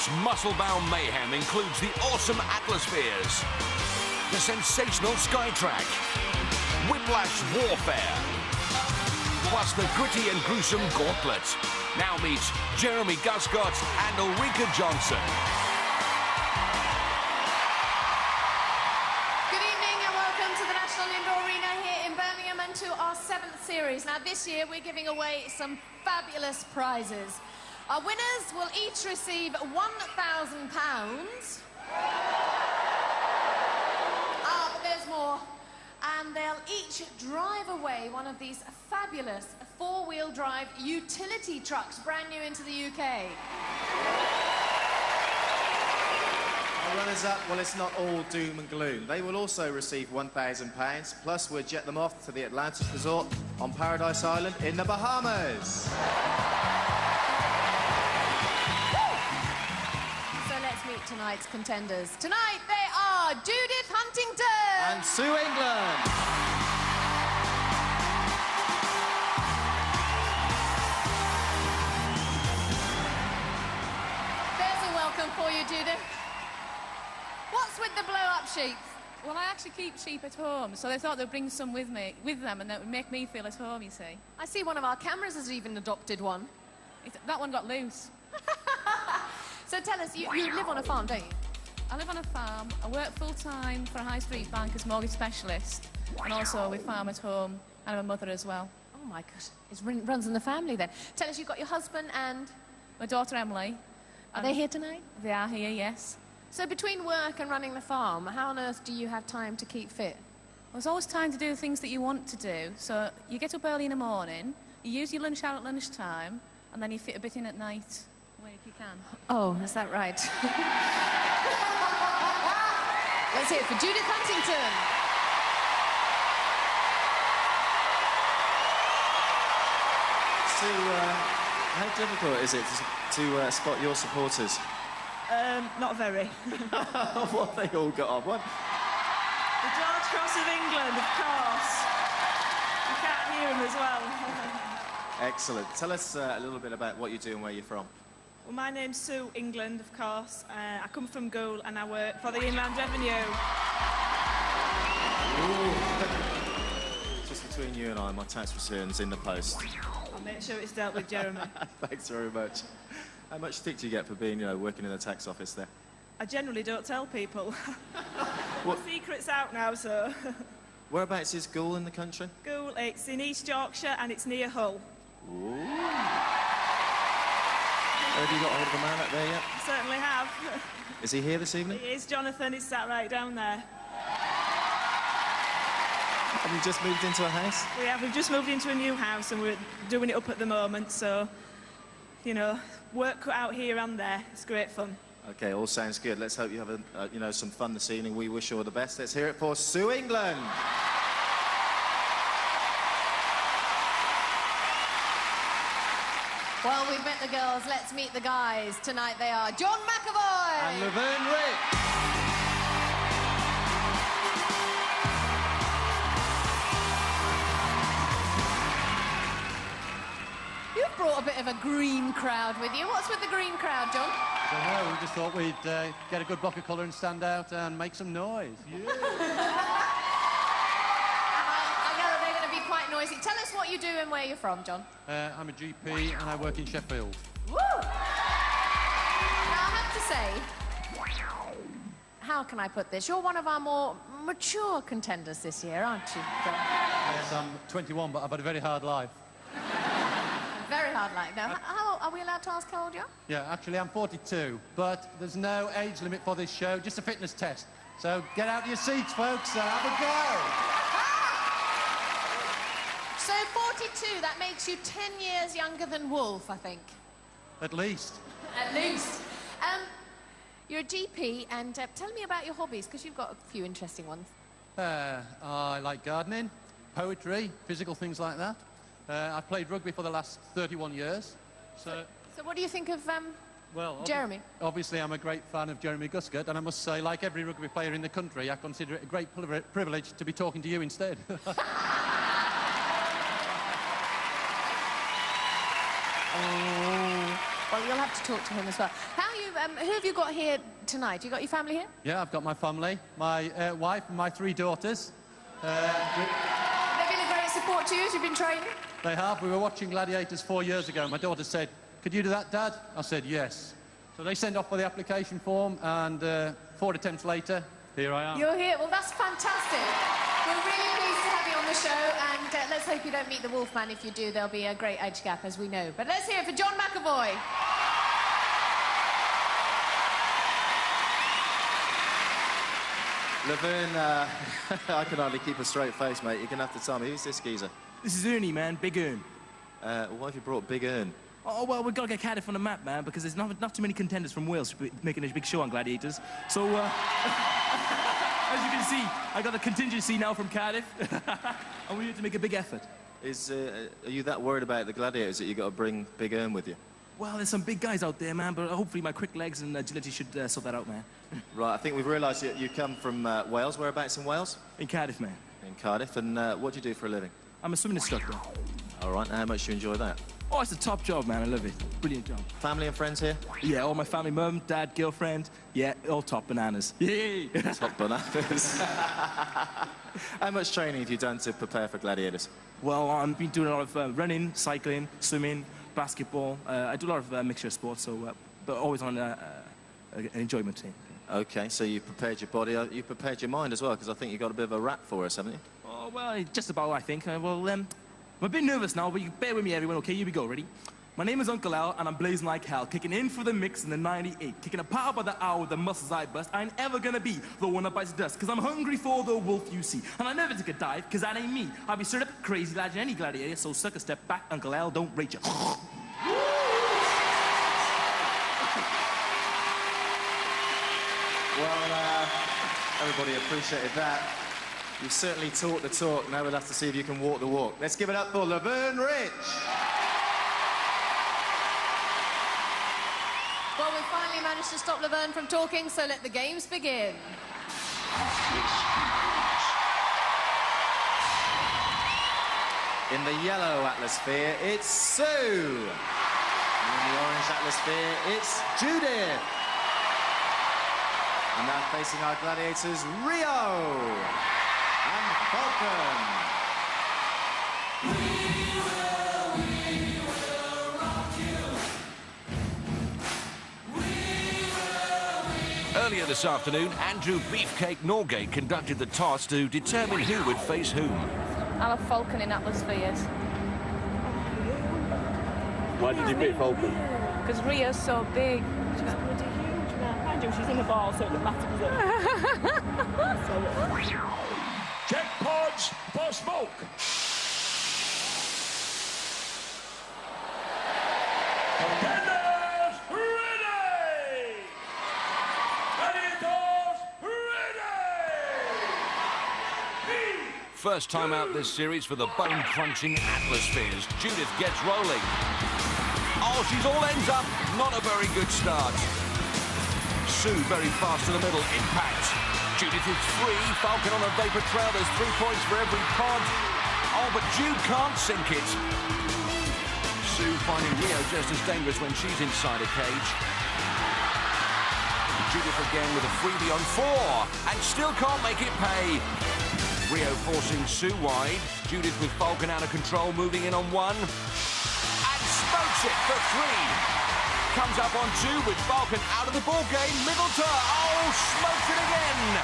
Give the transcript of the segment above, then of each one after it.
This muscle-bound mayhem includes the awesome Atlaspheres, the sensational Skytrak, Whiplash Warfare, plus the gritty and gruesome Gauntlet. Now meet Jeremy Guscott and Ulrika Johnson. Good evening and welcome to the National Indoor Arena here in Birmingham and to our 7th series. Now this year we're giving away some fabulous prizes. Our winners will each receive £1,000. But there's more. And they'll each drive away one of these fabulous four-wheel drive utility trucks, brand new into the UK. Our runners-up, well, it's not all doom and gloom. They will also receive £1,000, plus we'll jet them off to the Atlantis Resort on Paradise Island in the Bahamas. Meet tonight's contenders. Tonight they are Judith Huntington and Sue England. There's a welcome for you, Judith. What's with the blow-up sheep? Well, I actually keep sheep at home, so they thought they'd bring some with them, and that would make me feel at home, you see. I see one of our cameras has even adopted one. That one got loose. So tell us, you live on a farm, don't you? I live on a farm. I work full-time for a high street bank as mortgage specialist, and also we farm at home, and I'm a mother as well. Oh my gosh, it runs in the family then. Tell us, you've got your husband and... my daughter Emily. Are they here tonight? They are here, yes. So between work and running the farm, how on earth do you have time to keep fit? Well, there's always time to do the things that you want to do. So you get up early in the morning, you use your lunch hour at lunchtime, and then you fit a bit in at night. If you can. Oh, is that right? Let's hear it for Judith Huntington. Sue, how difficult is it to spot your supporters? Not very. What have they all got on? What? The George Cross of England, of course. You can't hear them as well. Excellent. Tell us a little bit about what you do and where you're from. Well, my name's Sue England, of course. I come from Goole and I work for the Inland Revenue. Just between you and I, my tax return's in the post. I'll make sure it's dealt with, Jeremy. Thanks very much. How much stick do you get for being, working in the tax office there? I generally don't tell people. The secret's out now, so... Whereabouts is Goole in the country? Goole, it's in East Yorkshire and it's near Hull. Ooh. Have you got hold of the man up there yet? I certainly have. Is he here this evening? He is, Jonathan. He's sat right down there. Have you just moved into a house? We have. We've just moved into a new house and we're doing it up at the moment, so, work out here and there. It's great fun. OK, all sounds good. Let's hope you have, some fun this evening. We wish you all the best. Let's hear it for Sue England. Well, we've met the girls, let's meet the guys. Tonight they are John McAvoy and Lavern, Ritch. You've brought a bit of a green crowd with you. What's with the green crowd, John? I don't know, we just thought we'd get a good block of colour and stand out and make some noise. Yeah. Noisy. Tell us what you do and where you're from, John. I'm a GP and I work in Sheffield. Woo! Now, I have to say, how can I put this? You're one of our more mature contenders this year, aren't you, John? Yes, I'm 21, but I've had a very hard life. Very hard life. Now, how are we allowed to ask how old you are? Yeah, actually, I'm 42, but there's no age limit for this show, just a fitness test. So get out of your seats, folks, and have a go! So 42, that makes you 10 years younger than Wolf, I think. At least. At least. You're a GP, and tell me about your hobbies, because you've got a few interesting ones. I like gardening, poetry, physical things like that. I've played rugby for the last 31 years. So what do you think of well, Jeremy? Obviously, I'm a great fan of Jeremy Guscott, and I must say, like every rugby player in the country, I consider it a great privilege to be talking to you instead. Well, you'll have to talk to him as well. Who have you got here tonight? You got your family here? Yeah, I've got my family, my wife and my 3 daughters. They've been a great support to you as you've been training? They have. We were watching Gladiators 4 years ago. My daughter said, "Could you do that, Dad?" I said, "Yes." So they sent off for the application form, and 4 attempts later, here I am. You're here. Well, that's fantastic. We're really pleased to have you on the show, and let's hope you don't meet the Wolfman. If you do, there'll be a great age gap, as we know. But let's hear it for John McAvoy. Lavern, I can hardly keep a straight face, mate. You're going to have to tell me, who's this geezer? This is Ernie, man. Big Ern. Why have you brought Big Ern? Oh, well, we've got to get Cardiff on the map, man, because there's not too many contenders from Wales making a big show on Gladiators. So, as you can see, I got a contingency now from Cardiff, and we need to make a big effort. Are you that worried about the Gladiators that you got to bring Big Ern with you? Well, there's some big guys out there, man, but hopefully my quick legs and agility should sort that out, man. Right, I think we've realised you come from Wales. Whereabouts in Wales? In Cardiff, man. In Cardiff. And what do you do for a living? I'm a swimming instructor. All right, and how much do you enjoy that? Oh, it's a top job, man. I love it. Brilliant job. Family and friends here? Yeah, all my family, mum, dad, girlfriend. Yeah, all top bananas. Yay! Top bananas. How much training have you done to prepare for Gladiators? Well, I've been doing a lot of running, cycling, swimming, basketball. I do a lot of mixture of sports, so but always on an enjoyment team. Okay, so you prepared your body, you prepared your mind as well, because I think you got a bit of a rap for us, haven't you? Oh, well, just about, I think. I'm a bit nervous now, but you bear with me, everyone, okay? Here we go, ready? My name is Uncle Al, and I'm blazing like hell, kicking in for the mix in the 98, kicking apart by the hour with the muscles I bust. I ain't ever gonna be the one that bites dust, because I'm hungry for the wolf you see. And I never take a dive, because that ain't me. I'll be straight up crazy like any gladiator, so suck a step back, Uncle Al, don't rate you. Well, everybody appreciated that. You've certainly talked the talk. Now we'll have to see if you can walk the walk. Let's give it up for Lavern Ritch. Well, we finally managed to stop Lavern from talking, so let the games begin. In the yellow Atlasphere, it's Sue. And in the orange Atlasphere, it's Judith. And now facing our gladiators, Rio and Falcon. Earlier this afternoon, Andrew Beefcake Norgate conducted the task to determine who would face whom. I'll have Falcon in Atlaspheres. Why did you pick Vulcan? Because Rio's so big. She's bloody huge, man. Mind you, she's in the ball, so it doesn't matter, does it? Check pods for smoke. Contenders ready! Gladiators ready! First time out this series for the bone-crunching Atlaspheres. Judith gets rolling. Oh, she's all ends up. Not a very good start. Sue very fast to the middle. Impact. Judith is free. Falcon on a vapor trail. There's 3 points for every pod. Oh, but Jude can't sink it. Sue finding Rio just as dangerous when she's inside a cage. Judith again with a freebie on 4 and still can't make it pay. Rio forcing Sue wide. Judith with Falcon out of control, moving in on 1. And smokes it for 3. Comes up on 2 with Falcon out of the ball game. Middle to oh, smokes it again.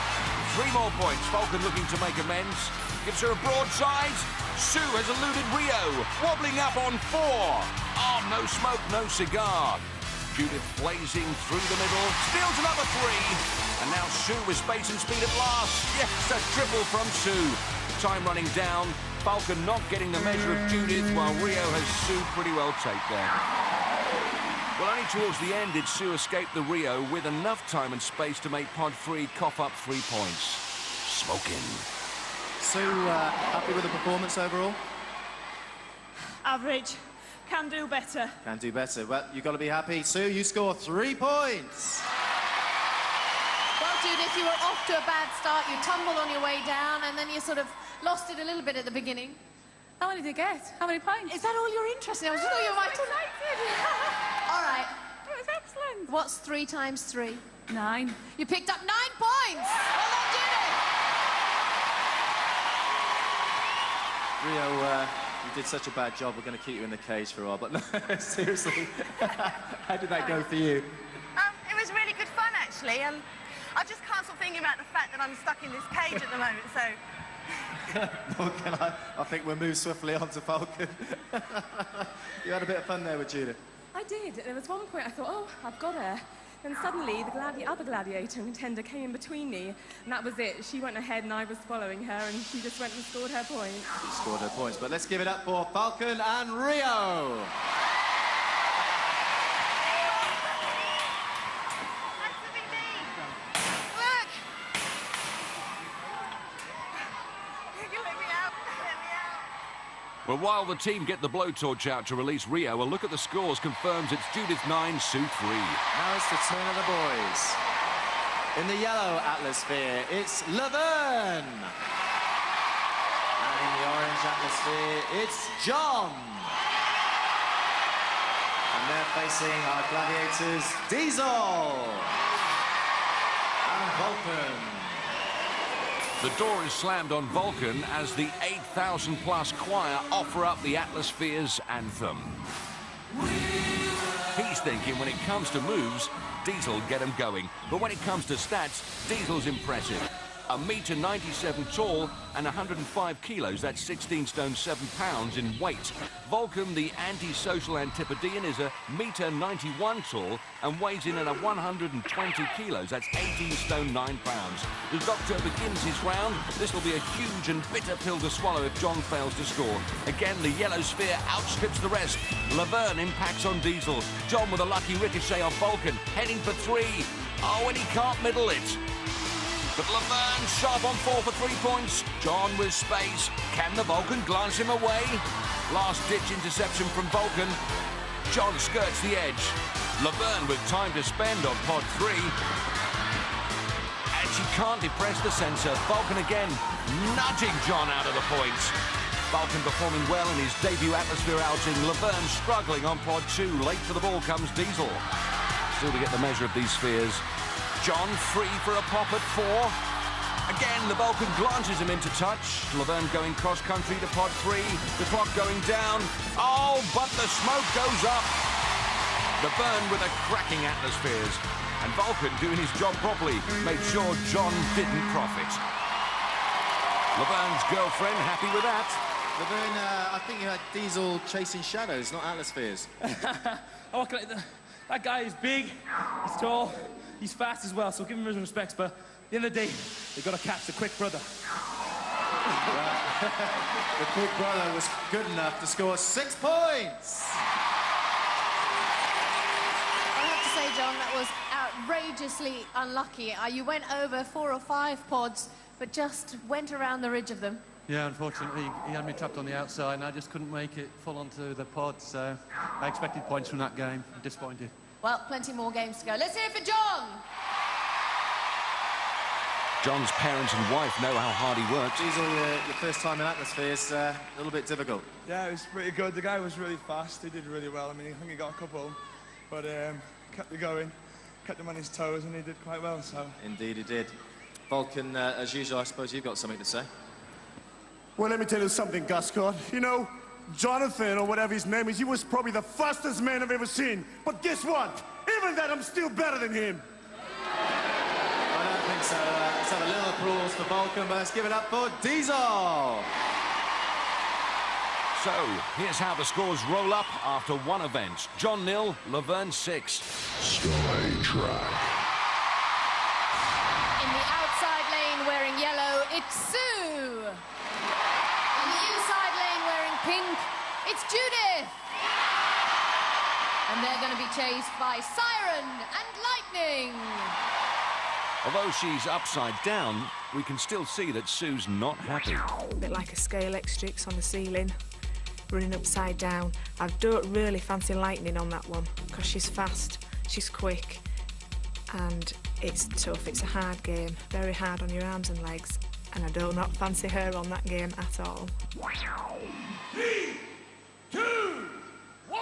3 more points. Falcon looking to make amends. Gives her a broadside. Sue has eluded Rio. Wobbling up on 4. Oh, no smoke, no cigar. Judith blazing through the middle. Steals another 3. And now Sue with space and speed at last. Yes, a triple from Sue. Time running down. Falcon not getting the measure of Judith, while Rio has Sue pretty well taped there. Well, only towards the end did Sue escape the Rio with enough time and space to make pod 3 cough up 3 points. Smoking. Sue, happy with the performance overall? Average. Can do better. Can do better, but you've got to be happy. Sue, you score 3 points. Well, Judith, you were off to a bad start. You tumbled on your way down, and then you sort of lost it a little bit at the beginning. How many did you get? How many points? Is that all you're interested in? I was just thought you might have... All right. That was excellent. What's 3 times 3? 9. You picked up 9 points. Well done, Judith. Rio, you did such a bad job. We're going to keep you in the cage for a while. But no, seriously, how did that go for you? It was really good fun, actually. I just can't stop thinking about the fact that I'm stuck in this cage at the moment, so... Vulcan, I think we'll move swiftly on to Falcon. You had a bit of fun there with Judith. I did. There was one point I thought, oh, I've got her. Then suddenly the other gladiator contender came in between me, and that was it. She went ahead and I was following her, and she just went and scored her points. She scored her points, but let's give it up for Falcon and Rio. Well, while the team get the blowtorch out to release Rio, a look at the scores confirms it's Judith 9, Sue 3. Now it's the turn of the boys. In the yellow Atlasphere, it's Lavern. And in the orange Atlasphere, it's John. And they're facing our gladiators, Diesel and Vulcan. The door is slammed on Vulcan as the 8,000-plus choir offer up the Atlaspheres anthem. He's thinking when it comes to moves, Diesel get him going. But when it comes to stats, Diesel's impressive. 1.97 m tall and 105 kilos, that's 16 stone 7 pounds in weight. Vulcan, the anti-social Antipodean, is 1.91 m tall and weighs in at 120 kilos, that's 18 stone 9 pounds. The Doctor begins his round. This will be a huge and bitter pill to swallow if John fails to score. Again, the yellow sphere outstrips the rest. Lavern impacts on Diesel. John with a lucky ricochet off Vulcan, heading for 3. Oh, and he can't middle it. But Lavern sharp on 4 for 3 points. John with space. Can the Vulcan glance him away? Last-ditch interception from Vulcan. John skirts the edge. Lavern with time to spend on pod 3. And she can't depress the sensor. Vulcan again nudging John out of the points. Vulcan performing well in his debut Atlasphere outing. Lavern struggling on pod 2. Late for the ball comes Diesel. Still to get the measure of these spheres. John free for a pop at 4. Again, the Vulcan glances him into touch. Lavern going cross-country to pod 3. The clock going down. Oh, but the smoke goes up. Lavern with a cracking Atlaspheres. And Vulcan doing his job properly. Made sure John didn't profit. Lavern's girlfriend happy with that. Lavern, I think you had Diesel chasing shadows, not Atlaspheres. Oh, that guy is big, he's tall, he's fast as well, so give him his respects, but at the end of the day, they've got to catch the quick brother. The quick brother was good enough to score 6 points. I have to say, John, that was outrageously unlucky. You went over 4 or 5 pods, but just went around the ridge of them. Yeah, unfortunately, he had me trapped on the outside, and I just couldn't make it full onto the pod, so I expected points from that game. I'm disappointed. Well, plenty more games to go. Let's hear it for John. John's parents and wife know how hard he works. Diesel, your first time in Atlaspheres, a little bit difficult. Yeah, it was pretty good. The guy was really fast. He did really well. I mean, I think he got a couple, but kept it going, kept him on his toes, and he did quite well, so... Indeed he did. Vulcan, as usual, I suppose you've got something to say. Well, let me tell you something, Gascon. You know, Jonathan, or whatever his name is, he was probably the fastest man I've ever seen. But guess what? Even that, I'm still better than him. I don't think so. Let's have a little applause for Vulcan, but let's give it up for Diesel. So, here's how the scores roll up after one event. John 0, Lavern 6. Skytrak. In the outside lane wearing yellow, it's Sue. In the inside lane wearing pink, it's Judith. And they're going to be chased by Siren and Lightning. Although she's upside down, we can still see that Sue's not happy. A bit like a scale X-Trix on the ceiling, running upside down. I don't really fancy Lightning on that one, because she's fast, she's quick, and it's tough. It's a hard game, very hard on your arms and legs. and I do not fancy her on that game at all. 3, 2, 1.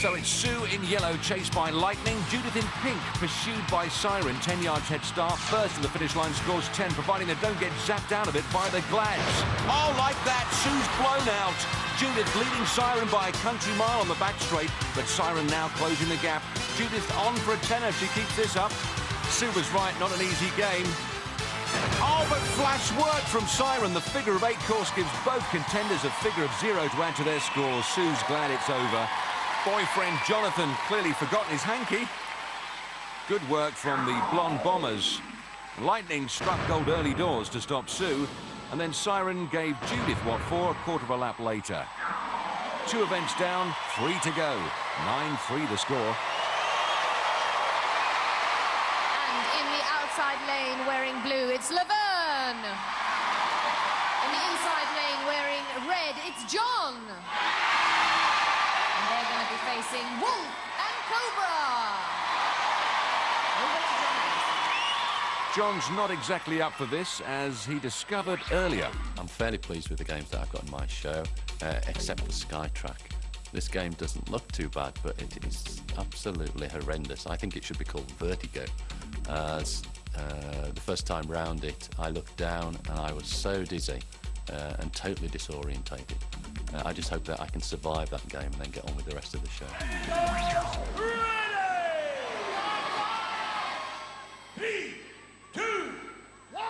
So it's Sue in yellow, chased by Lightning. Judith in pink, pursued by Siren. 10 yards head start. First to the finish line, scores 10, providing they don't get zapped out of it by the Glads. Oh, like that, Sue's blown out. Judith leading Siren by a country mile on the back straight, but Siren now closing the gap. Judith on for a tenner if she keeps this up. Sue was right, not an easy game. Oh, but flash work from Siren. The figure of 8 course gives both contenders a figure of 0 to add to their scores. Sue's glad it's over. Boyfriend Jonathan clearly forgotten his hanky. Good work from the blonde bombers. Lightning struck gold early doors to stop Sue, and then Siren gave Judith what for a quarter of a lap later. 2 events down, 3 to go. 9-3 the score. And in the outside lane wearing blue, it's Lavern. In the inside lane wearing red, it's John. They're going to be facing Wolf and Cobra. John's not exactly up for this, as he discovered earlier. I'm fairly pleased with the games that I've got in my show, except for Skytrak. This game doesn't look too bad, but it is absolutely horrendous. I think it should be called Vertigo. As the first time round it, I looked down and I was so dizzy and totally disorientated. I just hope that I can survive that game and then get on with the rest of the show. Ready! 3, 2, 1.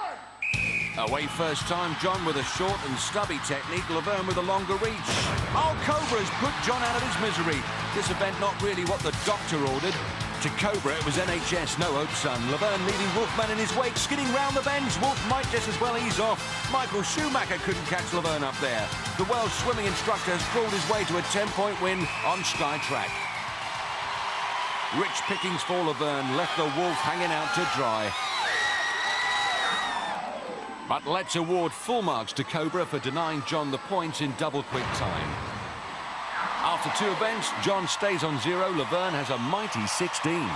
Away first time, John with a short and stubby technique, Lavern with a longer reach. Oh, Cobra's put John out of his misery. This event not really what the doctor ordered. To Cobra, it was NHS, no hope, son. Lavern leaving Wolfman in his wake, skidding round the bends. Wolf might just as well ease off. Michael Schumacher couldn't catch Lavern up there. The Welsh swimming instructor has crawled his way to a 10-point win on Skytrak. Rich pickings for Lavern left the Wolf hanging out to dry. But let's award full marks to Cobra for denying John the points in double quick time. After 2 events, John stays on 0. Lavern has a mighty 16. Well, what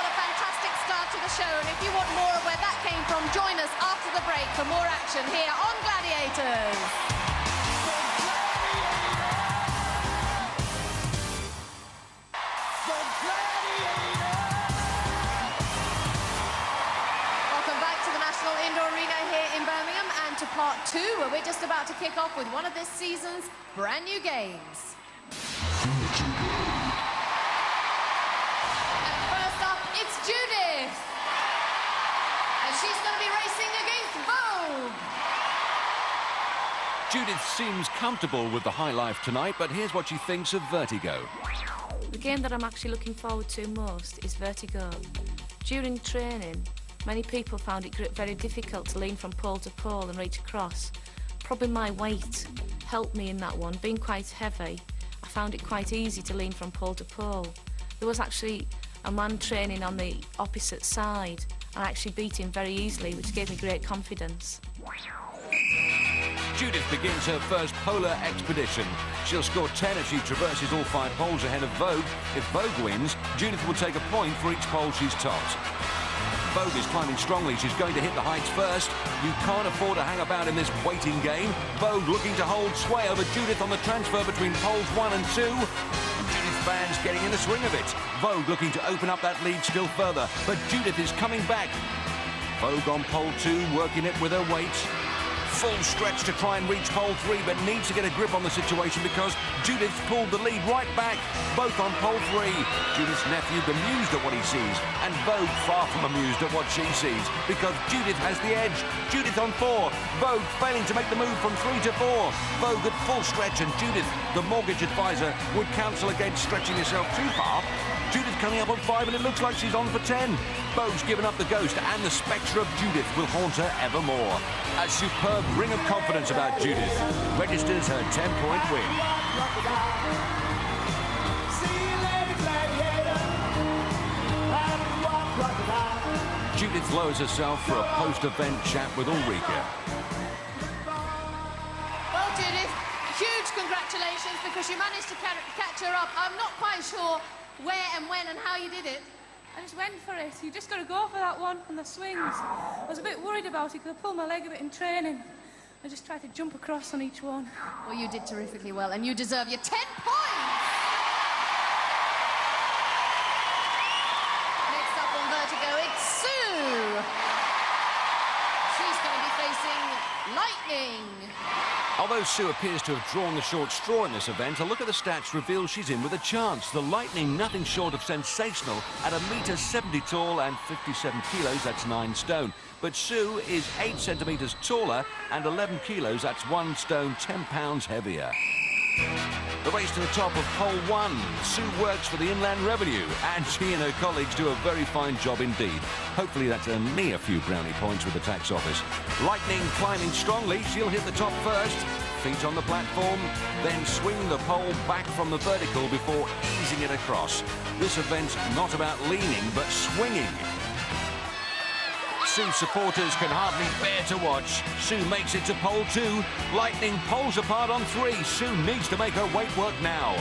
a fantastic start to the show. And if you want more of where that came from, join us after the break for more action here on Gladiators. Welcome back to the National Indoor Arena here in Birmingham and to part 2, where we're just about to kick off with one of this season's brand new games. And first up, it's Judith. And she's going to be racing against Vogue. Judith seems comfortable with the high life tonight, but here's what she thinks of Vertigo. The game that I'm actually looking forward to most is Vertigo. During training, many people found it very difficult to lean from pole to pole and reach across. Probably my weight helped me in that one. Being quite heavy, I found it quite easy to lean from pole to pole. There was actually a man training on the opposite side, and I actually beat him very easily, which gave me great confidence. Judith begins her first polar expedition. She'll score 10 if she traverses all 5 poles ahead of Vogue. If Vogue wins, Judith will take a point for each pole she's topped. Vogue is climbing strongly. She's going to hit the heights first. You can't afford to hang about in this waiting game. Vogue looking to hold sway over Judith on the transfer between poles 1 and 2. Judith's fans getting in the swing of it. Vogue looking to open up that lead still further, but Judith is coming back. Vogue on pole 2, working it with her weight. Full stretch to try and reach pole 3, but needs to get a grip on the situation because Judith's pulled the lead right back, both on pole 3. Judith's nephew bemused at what he sees, and Vogue far from amused at what she sees because Judith has the edge. Judith on 4, Vogue failing to make the move from 3 to 4. Vogue at full stretch, and Judith, the mortgage advisor, would counsel against stretching yourself too far. Judith coming up on 5, and it looks like she's on for 10. Vogue's given up the ghost, and the spectre of Judith will haunt her evermore. A superb ring of confidence about Judith registers her 10-point win. Judith lowers herself for a post-event chat with Ulrika. Well, Judith, huge congratulations because you managed to catch her up. I'm not quite sure where and when and how you did it. I just went for it. You just got to go for that one on the swings. I was a bit worried about it because I pulled my leg a bit in training. I just tried to jump across on each one. Well, you did terrifically well, and you deserve your 10 points! Next up on Vertigo, it's Sue! She's going to be facing Lightning. Although Sue appears to have drawn the short straw in this event, a look at the stats reveals she's in with a chance. The Lightning, nothing short of sensational, at 1.70 m tall and 57 kilos, that's 9 stone. But Sue is 8 centimetres taller and 11 kilos, that's 1 stone, 10 pounds heavier. The race to the top of pole 1. Sue works for the Inland Revenue, and she and her colleagues do a very fine job indeed. Hopefully that's a near few brownie points with the tax office. Lightning climbing strongly. She'll hit the top first. Feet on the platform, then swing the pole back from the vertical before easing it across. This event's not about leaning, but swinging. Sue supporters can hardly bear to watch. Sue makes it to pole 2. Lightning poles apart on 3. Sue needs to make her weight work now.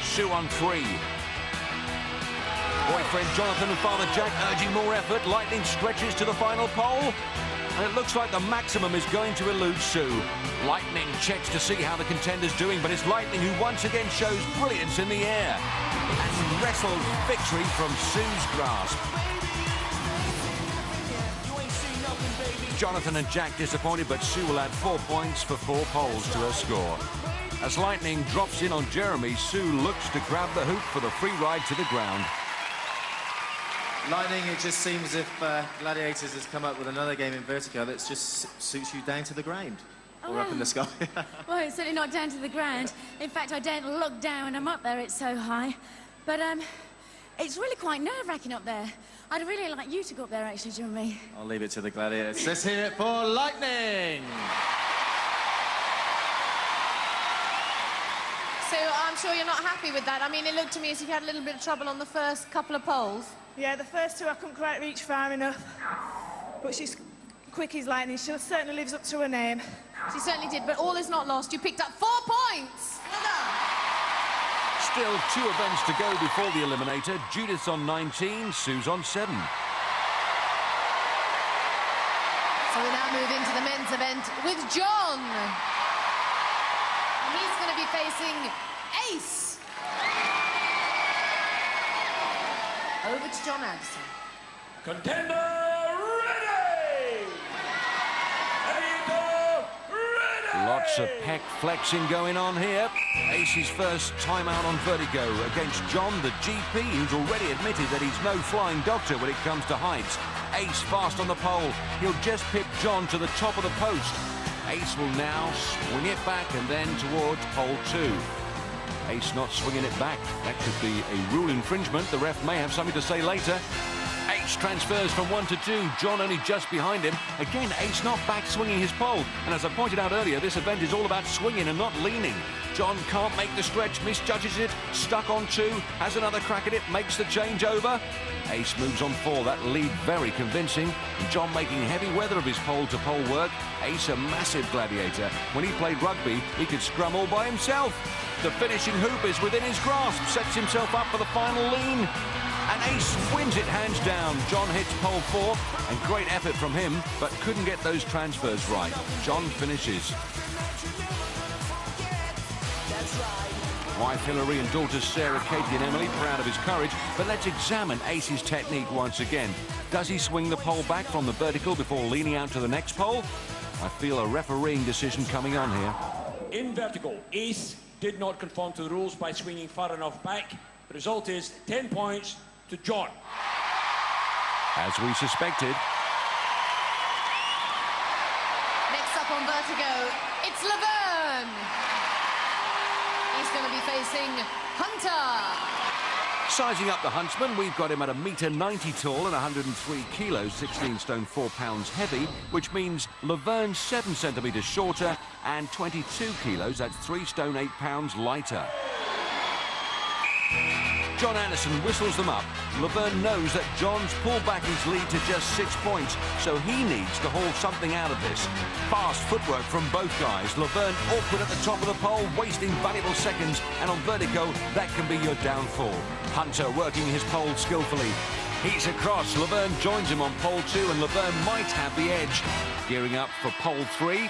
Sue on 3. Boyfriend Jonathan and Father Jack urging more effort. Lightning stretches to the final pole. And it looks like the maximum is going to elude Sue. Lightning checks to see how the contender's doing, but it's Lightning who once again shows brilliance in the air and wrestles victory from Sue's grasp. Jonathan and Jack disappointed, but Sue will add 4 points for 4 poles to her score. As Lightning drops in on Jeremy, Sue looks to grab the hoop for the free ride to the ground. Lightning, it just seems as if Gladiators has come up with another game in Vertigo that just suits you down to the ground. Or up in the sky. Well, it's certainly not down to the ground. In fact, I don't look down when I'm up there, it's so high. But, it's really quite nerve-wracking up there. I'd really like you to go up there, actually, Jeremy. I'll leave it to the Gladiators. Let's hear it for Lightning! So I'm sure you're not happy with that. I mean, it looked to me as if you had a little bit of trouble on the first couple of poles. Yeah, the first 2 I couldn't quite reach far enough. But she's quick as lightning. She certainly lives up to her name. She certainly did, but all is not lost. You picked up 4 points. Well done. Still 2 events to go before the Eliminator. Judith's on 19, Sue's on 7. So we now move into the men's event with John. And he's going to be facing Ace. Over to John Anderson. Contender ready! Eliminator ready! Lots of pec flexing going on here. Ace's first time out on Vertigo against John, the GP, who's already admitted that he's no flying doctor when it comes to heights. Ace fast on the pole. He'll just pip John to the top of the post. Ace will now swing it back and then towards pole 2. Ace not swinging it back. That could be a rule infringement. The ref may have something to say later. Ace transfers from 1 to 2. John only just behind him. Again, Ace not back swinging his pole. And as I pointed out earlier, this event is all about swinging and not leaning. John can't make the stretch, misjudges it, stuck on 2, has another crack at it, makes the change over. Ace moves on 4. That lead very convincing. And John making heavy weather of his pole-to-pole work. Ace a massive gladiator. When he played rugby, he could scrum all by himself. The finishing hoop is within his grasp, sets himself up for the final lean. And Ace wins it hands down. John hits pole 4, and great effort from him, but couldn't get those transfers right. John finishes. Wife Hillary and daughters Sarah, Katie and Emily, proud of his courage. But let's examine Ace's technique once again. Does he swing the pole back from the vertical before leaning out to the next pole? I feel a refereeing decision coming on here. In Vertigo, Ace did not conform to the rules by swinging far enough back. The result is 10 points to John. As we suspected. Next up on Vertigo, it's Lavern. He's going to be facing Hunter. Sizing up the huntsman, we've got him at 1.90 m tall and 103 kilos, 16 stone 4 pounds heavy, which means Lavern's 7 centimetres shorter and 22 kilos, that's 3 stone 8 pounds lighter. John Anderson whistles them up. Lavern knows that John's pulled back his lead to just 6 points, so he needs to haul something out of this. Fast footwork from both guys. Lavern awkward at the top of the pole, wasting valuable seconds, and on Vertigo, that can be your downfall. Hunter working his pole skillfully. He's across. Lavern joins him on pole 2, and Lavern might have the edge. Gearing up for pole 3.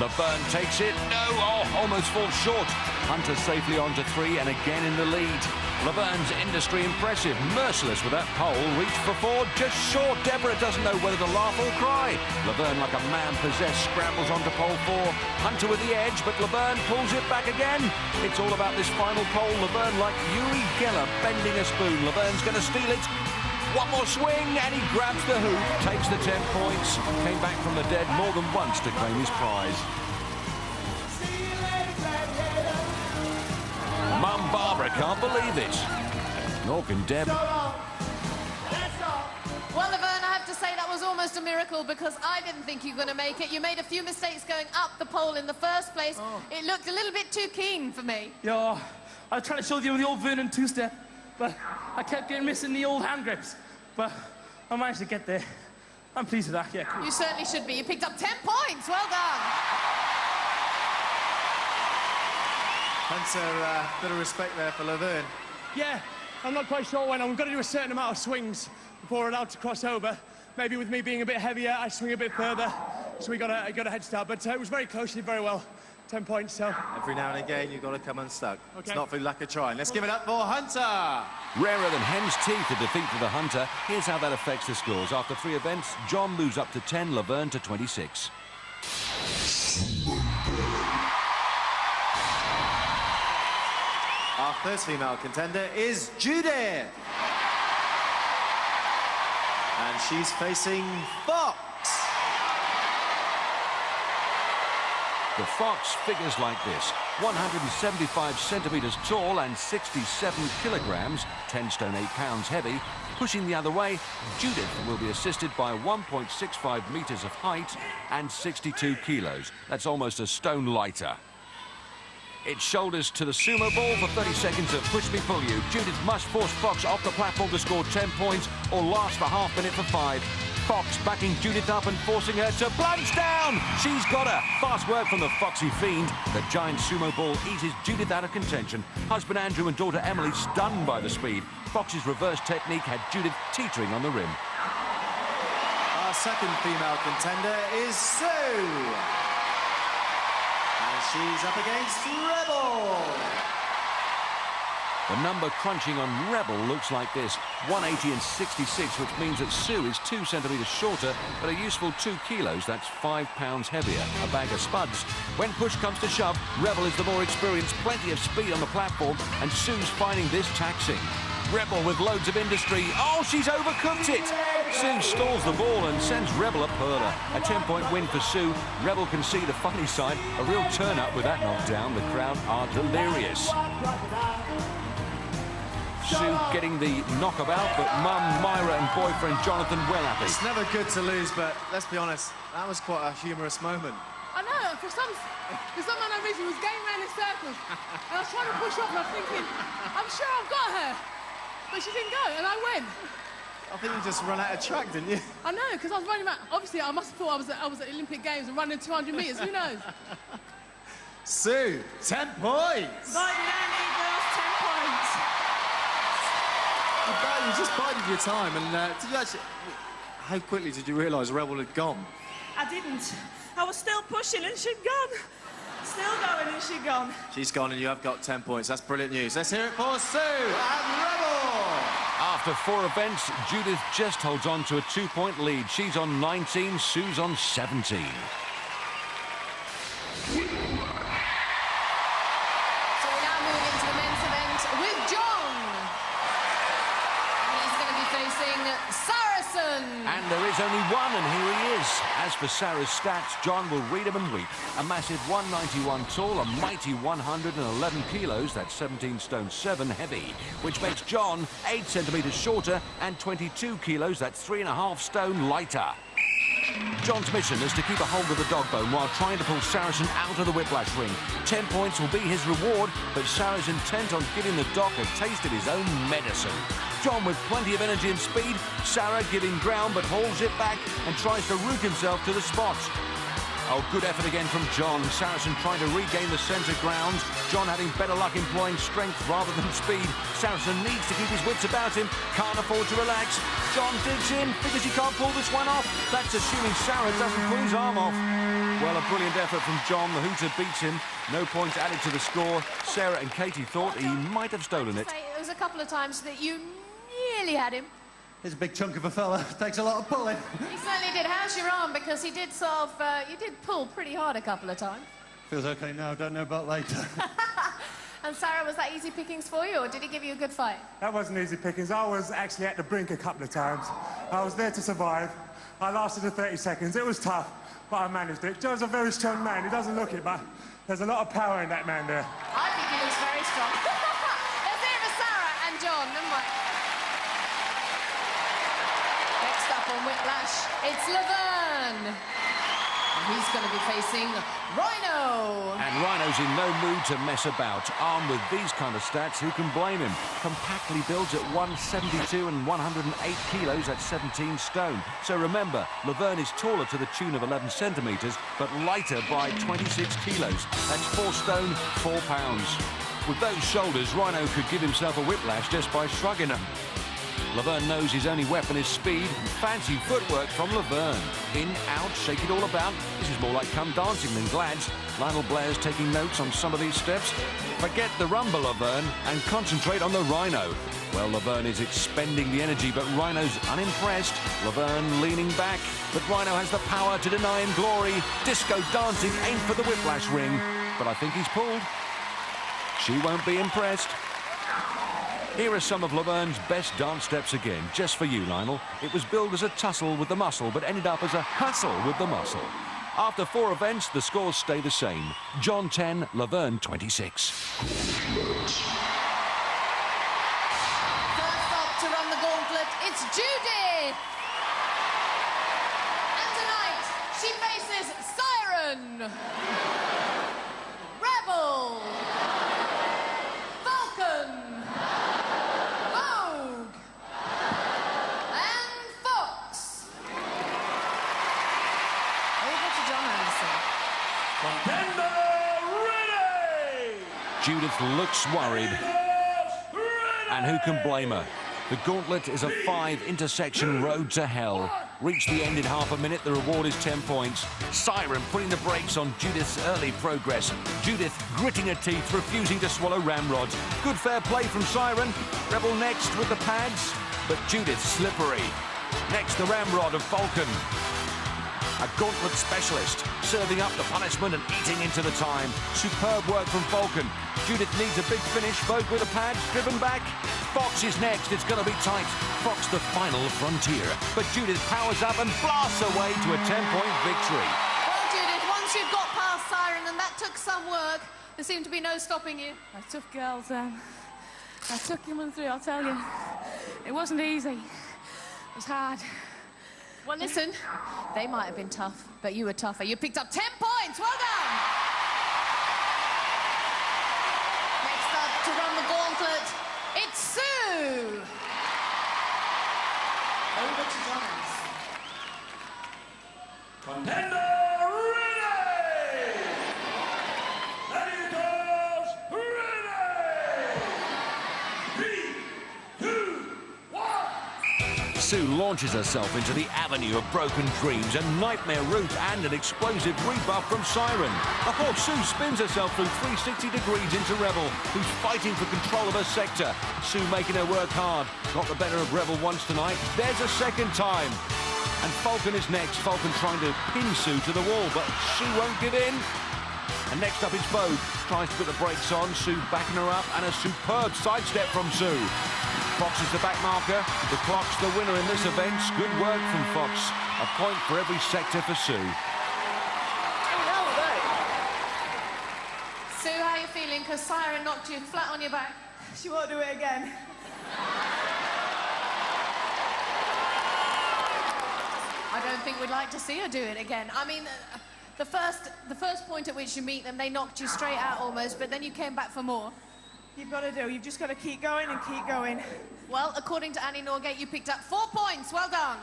Lavern takes it. No, almost falls short. Hunter safely onto 3 and again in the lead. Lavern's industry impressive. Merciless with that pole. Reach for 4, just short. Deborah doesn't know whether to laugh or cry. Lavern, like a man possessed, scrambles onto pole 4. Hunter with the edge, but Lavern pulls it back again. It's all about this final pole. Lavern like Uri Geller bending a spoon. Lavern's going to steal it. One more swing, and he grabs the hoop, takes the 10 points, came back from the dead more than once to claim his prize. Mum Barbara can't believe it. Nor can Deb. Well, Lavern, I have to say that was almost a miracle because I didn't think you were going to make it. You made a few mistakes going up the pole in the first place. It looked a little bit too keen for me. Yeah, I was trying to show you the old Vernon two-step, but I kept getting missing the old hand grips. But I managed to get there. I'm pleased with that, yeah. Cool. You certainly should be. You picked up 10 points. Well done. Hunter, bit of respect there for Lavern. Yeah, I'm not quite sure when. I'm going to do a certain amount of swings before we're allowed to cross over. Maybe with me being a bit heavier, I swing a bit further. So we got a head start. But it was very close. He did very well. 10 points, so... Every now and again, you've got to come unstuck. Okay. It's not through lack of trying. Let's give it up for Hunter! Rarer than hen's teeth, a defeat for the Hunter. Here's how that affects the scores. After 3 events, John moves up to 10, Lavern to 26. Our first female contender is Judith. And she's facing Fox. The Fox figures like this: 175 centimetres tall and 67 kilograms, 10 stone 8 pounds heavy. Pushing the other way, Judith will be assisted by 1.65 metres of height and 62 kilos. That's almost a stone lighter. It's shoulders to the sumo ball for 30 seconds of push me pull you. Judith must force Fox off the platform to score 10 points or last for half minute for 5. Fox backing Judith up and forcing her to plunge down. She's got her. Fast work from the foxy fiend. The giant sumo ball eases Judith out of contention. Husband Andrew and daughter Emily stunned by the speed. Fox's reverse technique had Judith teetering on the rim. Our second female contender is Sue. And she's up against Rebel. The number crunching on Rebel looks like this: 180 and 66, which means that Sue is 2 centimetres shorter, but a useful 2 kilos, that's 5 pounds heavier. A bag of spuds. When push comes to shove, Rebel is the more experienced, plenty of speed on the platform, and Sue's finding this taxing. Rebel with loads of industry. Oh, she's overcooked it! Sue stalls the ball and sends Rebel a perler. A 10-point win for Sue. Rebel can see the funny side. A real turn-up with that knockdown. The crowd are delirious. Sue getting the knockabout, but Mum, Myra and boyfriend Jonathan well happy. It's never good to lose, but let's be honest, that was quite a humorous moment. I know, for some unknown reason, he was going round in circles. And I was trying to push up and I was thinking, I'm sure I've got her. But she didn't go, and I went. I think you just run out of track, didn't you? I know, because I was running around. Obviously, I must have thought I was at Olympic Games and running 200 metres, who knows? Sue, 10 points! Biden and Eagles, 10 points. You just bided your time, and did you actually... How quickly did you realise Rebel had gone? I didn't. I was still pushing and she'd gone. Still going and she'd gone. She's gone and you have got 10 points. That's brilliant news. Let's hear it for Sue and Rebel! After 4 events, Judith just holds on to a 2-point lead. She's on 19, Sue's on 17. So we now move into the men's event with John. He's going to be facing Saracen. And there is only one, and here he is. As for Sarah's stats, John will read them and weep. A massive 191 tall, a mighty 111 kilos, that's 17 stone 7 heavy, which makes John 8 centimetres shorter and 22 kilos, that's 3.5 stone lighter. John's mission is to keep a hold of the dog bone while trying to pull Saracen out of the Whiplash ring. 10 points will be his reward, but Sarah's intent on giving the doc a taste of his own medicine. John with plenty of energy and speed, Sarah giving ground but holds it back and tries to root himself to the spot. Oh, good effort again from John. Saracen trying to regain the centre ground. John having better luck employing strength rather than speed. Saracen needs to keep his wits about him. Can't afford to relax. John digs in because he can't pull this one off. That's assuming Sarah doesn't pull his arm off. Well, a brilliant effort from John. The hooter beats him. No points added to the score. Sarah and Katie thought he might have stolen it. There was a couple of times that you nearly had him. He's a big chunk of a fella. Takes a lot of pulling. He certainly did. How's your arm? Because he did sort of, you did pull pretty hard a couple of times. Feels okay now, don't know about later. And Sarah, was that easy pickings for you, or did he give you a good fight? That wasn't easy pickings. I was actually at the brink a couple of times. I was there to survive. I lasted the 30 seconds. It was tough, but I managed it. Joe's a very strong man. He doesn't look it, but there's a lot of power in that man there. I think he looks very strong. Let's hear it for Sarah and John. Never mind. Next up on Whiplash, it's Lavern. And he's going to be facing Rhino. And Rhino's in no mood to mess about. Armed with these kind of stats, who can blame him? Compactly builds at 172 and 108 kilos at 17 stone. So remember, Lavern is taller to the tune of 11 centimetres, but lighter by 26 kilos. That's 4 stone, 4 pounds. With those shoulders, Rhino could give himself a whiplash just by shrugging them. Lavern knows his only weapon is speed. Fancy footwork from Lavern. In, out, shake it all about. This is more like come dancing than glads. Lionel Blair's taking notes on some of these steps. Forget the rumble, Lavern, and concentrate on the Rhino. Well, Lavern is expending the energy, but Rhino's unimpressed. Lavern leaning back, but Rhino has the power to deny him glory. Disco dancing aimed for the whiplash ring, but I think he's pulled. She won't be impressed. Here are some of Lavern's best dance steps again, just for you, Lionel. It was billed as a tussle with the muscle, but ended up as a hustle with the muscle. After 4 events, the scores stay the same. John 10, Lavern 26. First up to run the gauntlet, it's Judith. And tonight, she faces Siren, Rebel, Falcon, Vogue, and Fox. Over to John Anderson. Contender ready! Judith looks worried. And who can blame her? The gauntlet is a 5 intersection road to hell. Reach the end in half a minute, the reward is 10 points. Siren putting the brakes on Judith's early progress. Judith gritting her teeth, refusing to swallow ramrods. Good fair play from Siren. Rebel next with the pads, but Judith slippery. Next, the ramrod of Vulcan. A gauntlet specialist, serving up the punishment and eating into the time. Superb work from Vulcan. Judith needs a big finish. Vogue with a pad, driven back. Fox is next, it's going to be tight. Fox the final frontier. But Judith powers up and blasts away to a 10-point victory. Well, Judith, once you've got past Siren, and that took some work, there seemed to be no stopping you. I took girls, I took them through, I'll tell you. It wasn't easy. It was hard. Well, listen, they might have been tough, but you were tougher. You picked up 10 points. Well done. Next up to run the gauntlet, it's Sue. Over to John Anderson. Contender ready! Gladiators ready! 3, 2, 1! Sue launches herself into the avenue of broken dreams, a nightmare route and an explosive rebuff from Siren. Oh, Sue spins herself through 360 degrees into Rebel, who's fighting for control of her sector. Sue making her work hard. Got the better of Rebel once tonight. There's a second time. And Falcon is next. Falcon trying to pin Sue to the wall, but she won't give in. And next up is Vogue. Tries to put the brakes on. Sue backing her up, and a superb sidestep from Sue. Fox is the back marker. The clock's the winner in this event. Good work from Fox. A point for every sector for Sue. Sue, how are you feeling? Because Siren knocked you flat on your back. She won't do it again. I don't think we'd like to see her do it again. I mean, the first point at which you meet them, they knocked you straight out almost, but then you came back for more. You've got to do. You've just got to keep going and keep going. Well, according to Annie Norgate, you picked up 4 points. Well done.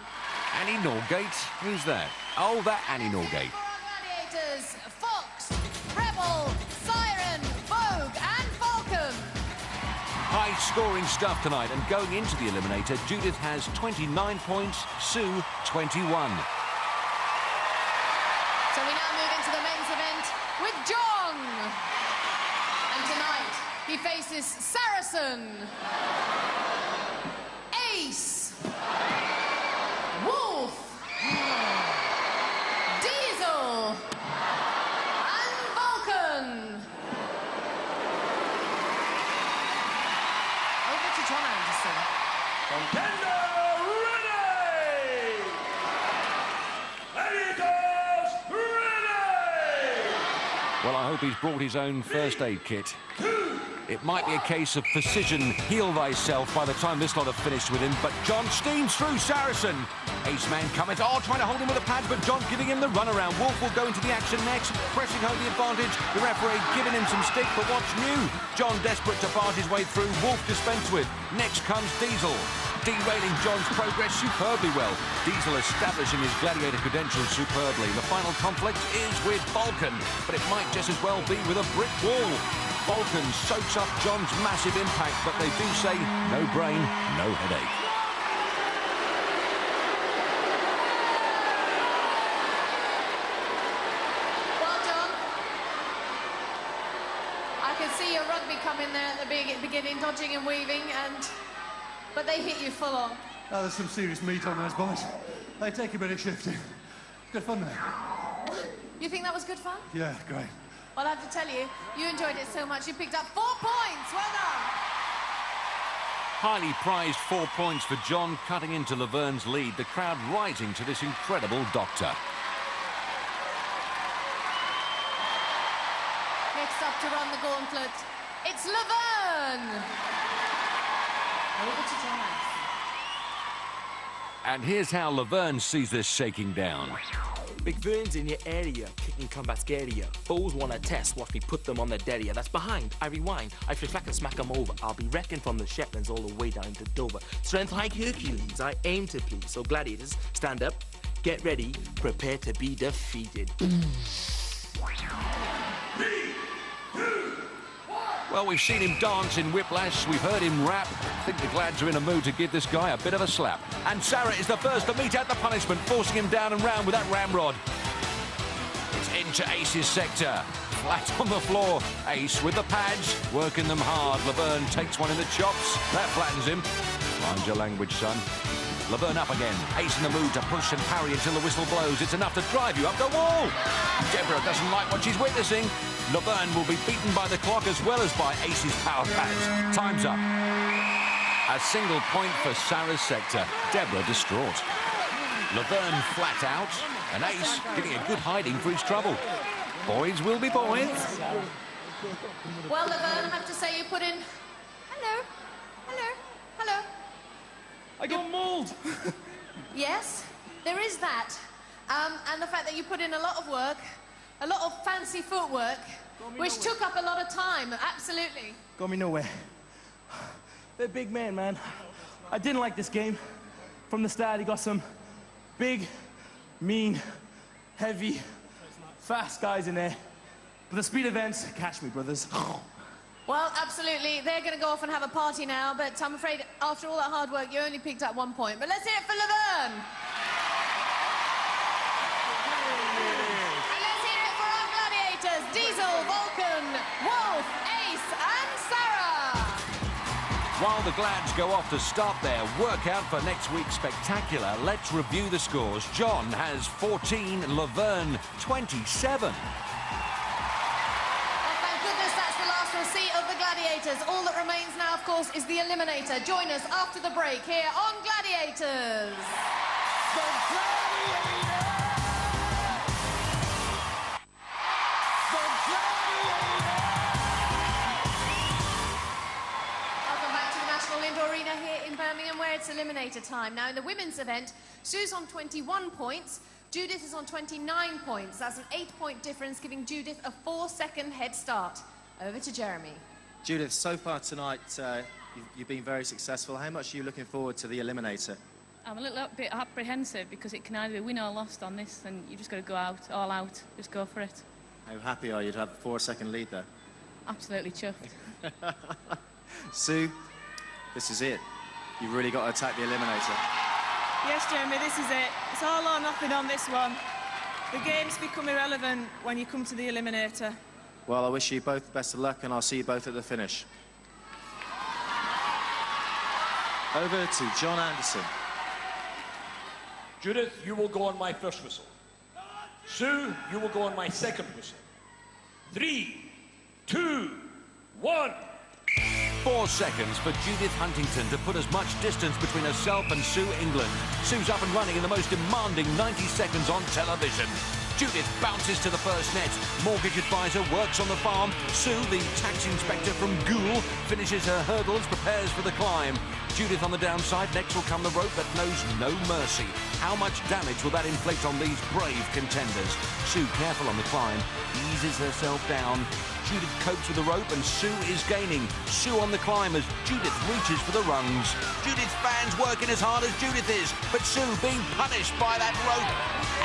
Annie Norgate? Who's that? Oh, that Annie Norgate. For our gladiators, Fox, Rebel, Siren, Vogue and Falcon. High-scoring stuff tonight, and going into the Eliminator, Judith has 29 points, Sue 21. So we now move into the men's event with John. And tonight, he faces Saracen, Ace, Wolf, Diesel, and Vulcan. Over to John Anderson. Contender ready! Gladiators ready! Well, I hope he's brought his own first aid kit. It might be a case of precision, heal thyself by the time this lot have finished with him, but John steams through Saracen. Ace man coming, trying to hold him with the pads, but John's giving him the runaround. Wolf will go into the action next, pressing home the advantage. The referee giving him some stick, but what's new? John desperate to barge his way through, Wolf dispensed with. Next comes Diesel, derailing John's progress superbly well. Diesel establishing his gladiator credentials superbly. The final conflict is with Vulcan, but it might just as well be with a brick wall. Vulcan soaks up John's massive impact, but they do say no brain, no headache. Well, John, I can see your rugby coming there at the beginning, dodging and weaving, but they hit you full on. Oh, there's some serious meat on those boys. They take a bit of shifting. Good fun there. You think that was good fun? Yeah, great. Well, I have to tell you, you enjoyed it so much, you picked up 4 points. Well done. Highly prized 4 points for John, cutting into Lavern's lead. The crowd rising to this incredible doctor. Next up to run the gauntlet, it's Lavern. Over to John Anderson. And here's how Lavern sees this shaking down. Big Vern's in your area, kicking combat scarier. Foes want to test, watch me put them on the derriere. That's behind, I rewind, I flick and smack them over. I'll be wrecking from the Shetlands all the way down to Dover. Strength like Hercules, I aim to please. So gladiators, stand up, get ready, prepare to be defeated. Well, we've seen him dance in Whiplash, we've heard him rap. I think the Glads are in a mood to give this guy a bit of a slap. And Sarah is the first to mete out the punishment, forcing him down and round with that ramrod. It's into Ace's sector. Flat on the floor. Ace with the pads, working them hard. Lavern takes one in the chops. That flattens him. Mind your language, son. Lavern up again. Ace in the mood to push and parry until the whistle blows. It's enough to drive you up the wall. Deborah doesn't like what she's witnessing. Lavern will be beaten by the clock as well as by Ace's power pads. Time's up. A single point for Sarah's sector. Deborah distraught. Lavern flat out, and Ace getting a good hiding for his trouble. Boys will be boys. Well, Lavern, I have to say you put in... Hello. Hello. Hello. I got mauled. Yes, there is that. And the fact that you put in a lot of work, a lot of fancy footwork, which took up a lot of time, absolutely. Got me nowhere. They're big men, man. I didn't like this game. From the start, he got some big, mean, heavy, fast guys in there. But the speed events, catch me, brothers. Well, absolutely. They're going to go off and have a party now, but I'm afraid after all that hard work, you only picked up 1 point. But let's hear it for Lavern. And let's hear it for our gladiators, Diesel, Vulcan, Wolf, Ace and Sarah. While the Glads go off to start their workout for next week's spectacular, let's review the scores. John has 14, Lavern 27. Gladiators. All that remains now, of course, is the Eliminator. Join us after the break here on Gladiators. Welcome back to the National Indoor Arena here in Birmingham, where it's eliminator time. Now, in the women's event, Sue's on 21 points, Judith is on 29 points. That's an 8-point difference, giving Judith a 4-second head start. Over to Jeremy. Judith, so far tonight, you've been very successful. How much are you looking forward to the eliminator? I'm a little bit apprehensive because it can either be win or lost on this, and you just got to go out, all out, just go for it. How happy are you to have a 4-second lead there? Absolutely chuffed. Sue, this is it. You've really got to attack the eliminator. Yes, Jeremy, this is it. It's all or nothing on this one. The games become irrelevant when you come to the eliminator. Well, I wish you both the best of luck, and I'll see you both at the finish. Over to John Anderson. Judith, you will go on my first whistle. Sue, you will go on my second whistle. 3, 2, 1. 4 seconds for Judith Huntington to put as much distance between herself and Sue England. Sue's up and running in the most demanding 90 seconds on television. Judith bounces to the first net. Mortgage advisor works on the farm. Sue, the tax inspector from Goole, finishes her hurdles, prepares for the climb. Judith on the downside. Next will come the rope that knows no mercy. How much damage will that inflict on these brave contenders? Sue, careful on the climb, eases herself down. Judith copes with the rope and Sue is gaining. Sue on the climb as Judith reaches for the rungs. Judith's fans working as hard as Judith is, but Sue being punished by that rope.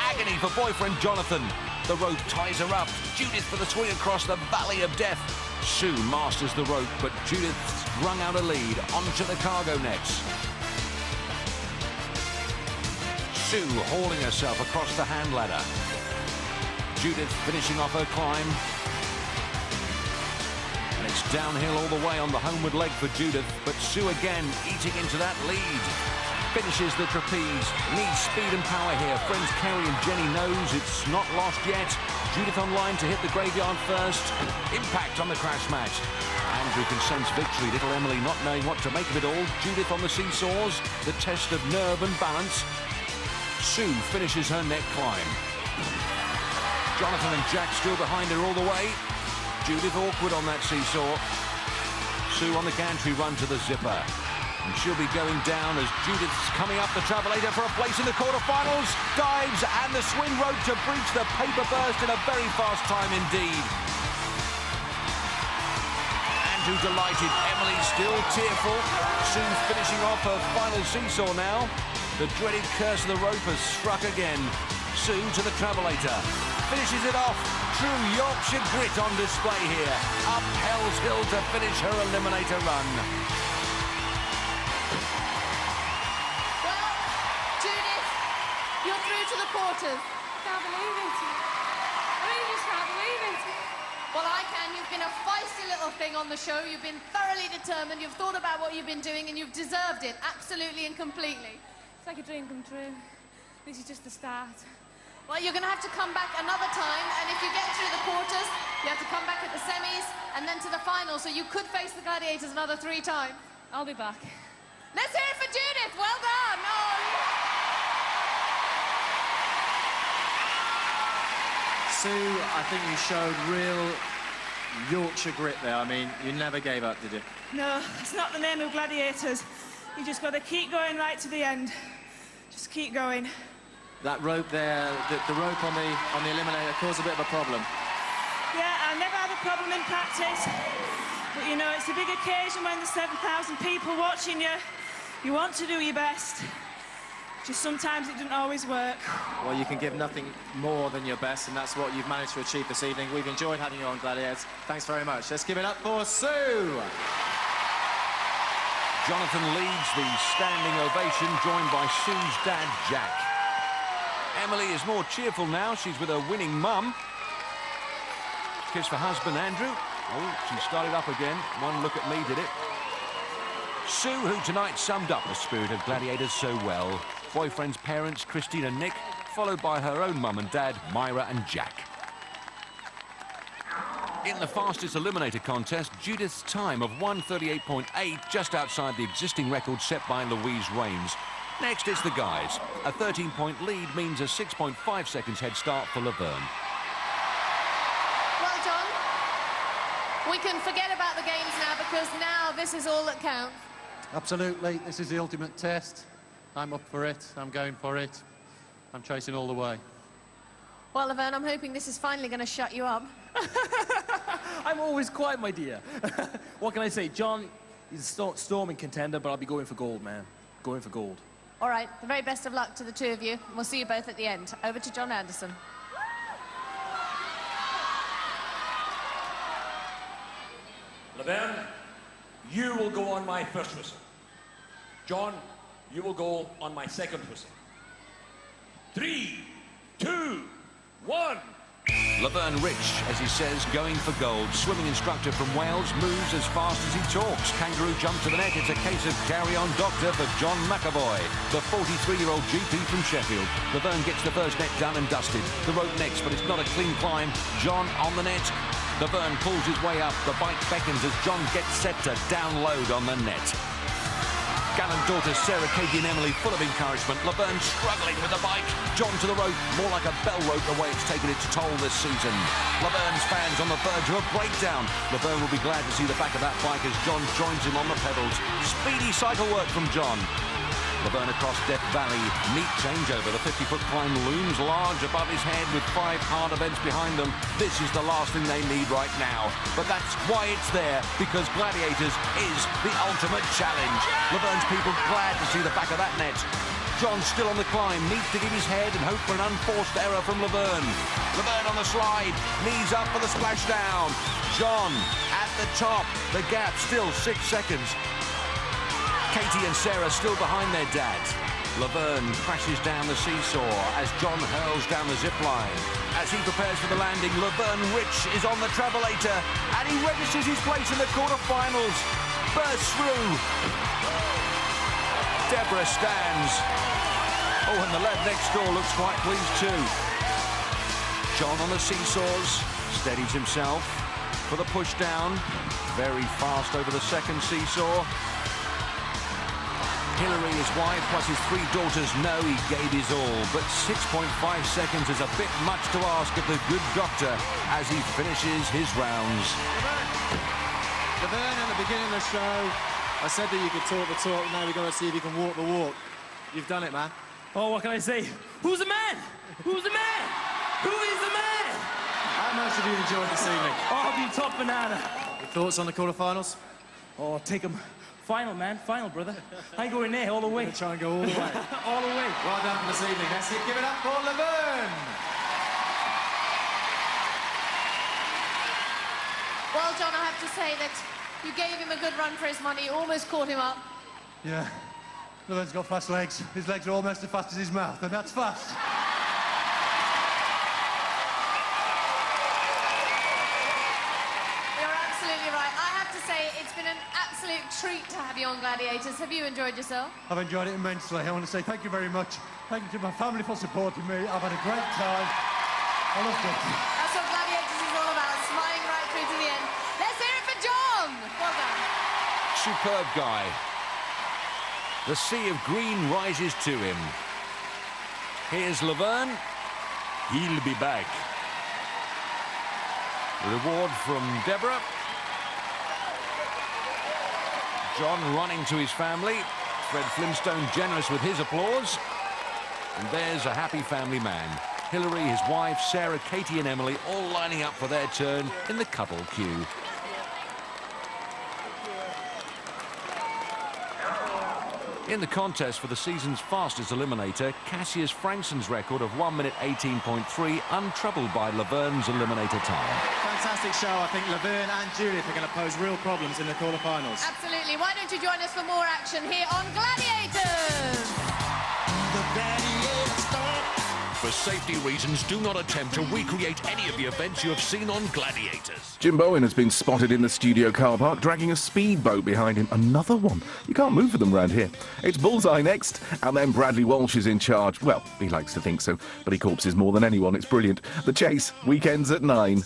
Agony for boyfriend Jonathan. The rope ties her up. Judith for the swing across the valley of death. Sue masters the rope, but Judith's wrung out a lead onto the cargo nets. Sue hauling herself across the hand ladder. Judith finishing off her climb. And it's downhill all the way on the homeward leg for Judith, but Sue again eating into that lead. Finishes the trapeze. Needs speed and power here. Friends Kerry and Jenny knows it's not lost yet. Judith on line to hit the graveyard first. Impact on the crash mat. Andrew can sense victory. Little Emily not knowing what to make of it all. Judith on the seesaws. The test of nerve and balance. Sue finishes her net climb. Jonathan and Jack still behind her all the way. Judith awkward on that seesaw. Sue on the gantry run to the zipper. And she'll be going down as Judith's coming up the travelator for a place in the quarterfinals. Dives and the swing rope to breach the paper burst in a very fast time indeed. Andrew delighted. Emily still tearful. Sue finishing off her final seesaw now. The dreaded curse of the rope has struck again. Sue to the travelator. Finishes it off. True Yorkshire grit on display here. Up Hell's Hill to finish her eliminator run. You're through to the quarters. Can't believe it. I really just can't believe it. Well, I can. You've been a feisty little thing on the show. You've been thoroughly determined. You've thought about what you've been doing, and you've deserved it, absolutely and completely. It's like a dream come true. This is just the start. Well, you're going to have to come back another time, and if you get through the quarters, you have to come back at the semis, and then to the final, so you could face the Gladiators another 3 times. I'll be back. Let's hear it for Judith. Well done. Sue, I think you showed real Yorkshire grit there. I mean, you never gave up, did you? No, it's not the name of Gladiators. You just got to keep going right to the end. Just keep going. That rope there, the rope on the eliminator caused a bit of a problem. Yeah, I never had a problem in practice. But, you know, it's a big occasion when there's 7,000 people watching you. You want to do your best. Just sometimes it doesn't always work. Well, you can give nothing more than your best, and that's what you've managed to achieve this evening. We've enjoyed having you on, Gladiators. Thanks very much. Let's give it up for Sue. Jonathan leads the standing ovation, joined by Sue's dad, Jack. Emily is more cheerful now. She's with her winning mum. Kiss for husband, Andrew. Oh, she started up again. One look at me did it. Sue, who tonight summed up the spirit of Gladiators so well. Boyfriend's parents, Christine and Nick, followed by her own mum and dad, Myra and Jack. In the fastest eliminator contest, Judith's time of 1:38.8, just outside the existing record set by Louise Rains. Next, it's the guys. A 13-point lead means a 6.5 seconds head start for Lavern. Well done. We can forget about the games now, because now this is all that counts. Absolutely, this is the ultimate test. I'm up for it, I'm going for it. I'm chasing all the way. Well, Lavern, I'm hoping this is finally going to shut you up. I'm always quiet, my dear. What can I say? John, he's a storming contender, but I'll be going for gold, man. Going for gold. All right, the very best of luck to the two of you. We'll see you both at the end. Over to John Anderson. Lavern, you will go on my first whistle. John, you will go on my second whistle. 3, 2, 1. Lavern Ritch, as he says, going for gold. Swimming instructor from Wales moves as fast as he talks. Kangaroo jump to the net. It's a case of carry on doctor for John McAvoy, the 43-year-old GP from Sheffield. Lavern gets the first net done and dusted. The rope next, but it's not a clean climb. John on the net. Lavern pulls his way up. The bike beckons as John gets set to download on the net. Gallant daughters Sarah, Katie and Emily full of encouragement. Lavern struggling with the bike. John to the rope, more like a bell rope the way it's taken its toll this season. Lavern's fans on the verge of a breakdown. Lavern will be glad to see the back of that bike as John joins him on the pedals. Speedy cycle work from John. Lavern across Death Valley. Neat changeover. The 50-foot climb looms large above his head with 5 hard events behind them. This is the last thing they need right now. But that's why it's there, because Gladiators is the ultimate challenge. Lavern's people glad to see the back of that net. John's still on the climb, needs to give his head and hope for an unforced error from Lavern. Lavern on the slide, knees up for the splashdown. John at the top, the gap still 6 seconds. Katie and Sarah still behind their dad. Lavern crashes down the seesaw as John hurls down the zip line. As he prepares for the landing, Lavern Ritch is on the travelator and he registers his place in the quarterfinals. Bursts through. Deborah stands. Oh, and the lad next door looks quite pleased too. John on the seesaws, steadies himself for the push down. Very fast over the second seesaw. Hillary, his wife, plus his 3 daughters know he gave his all, but 6.5 seconds is a bit much to ask of the good doctor as he finishes his rounds. Lavern, at the beginning of the show, I said that you could talk the talk, now we've got to see if you can walk the walk. You've done it, man. Oh, what can I say? Who's the man? Who's the man? Who is the man? How much have you enjoyed this evening? Oh, I've been top banana. Your thoughts on the quarterfinals? Oh, take them. Final, man. Final, brother. I go in there all the way. Try and go all the way. All the way. Well done for this evening. Let's give it up for Lavern. Well, John, I have to say that you gave him a good run for his money. You almost caught him up. Yeah, Lavern's got fast legs. His legs are almost as fast as his mouth, and that's fast. It's been an absolute treat to have you on Gladiators. Have you enjoyed yourself? I've enjoyed it immensely. I want to say thank you very much. Thank you to my family for supporting me. I've had a great time. I loved it. That's what Gladiators is all about, smiling right through to the end. Let's hear it for John. Well done. Superb guy. The sea of green rises to him. Here's Lavern. He'll be back. Reward from Deborah. John running to his family. Fred Flintstone generous with his applause. And there's a happy family man. Hillary, his wife, Sarah, Katie and Emily all lining up for their turn in the cuddle queue. In the contest for the season's fastest eliminator, Cassius Frankson's record of 1 minute 18.3, untroubled by Lavern's eliminator time. Fantastic show. I think Lavern and Judith are going to pose real problems in the quarterfinals. Absolutely. Why don't you join us for more action here on Gladiators? For safety reasons, do not attempt to recreate any of the events you have seen on Gladiators. Jim Bowen has been spotted in the studio car park dragging a speedboat behind him. Another one. You can't move with them round here. It's Bullseye next, and then Bradley Walsh is in charge. Well, he likes to think so, but he corpses more than anyone. It's brilliant. The Chase, weekends at 9.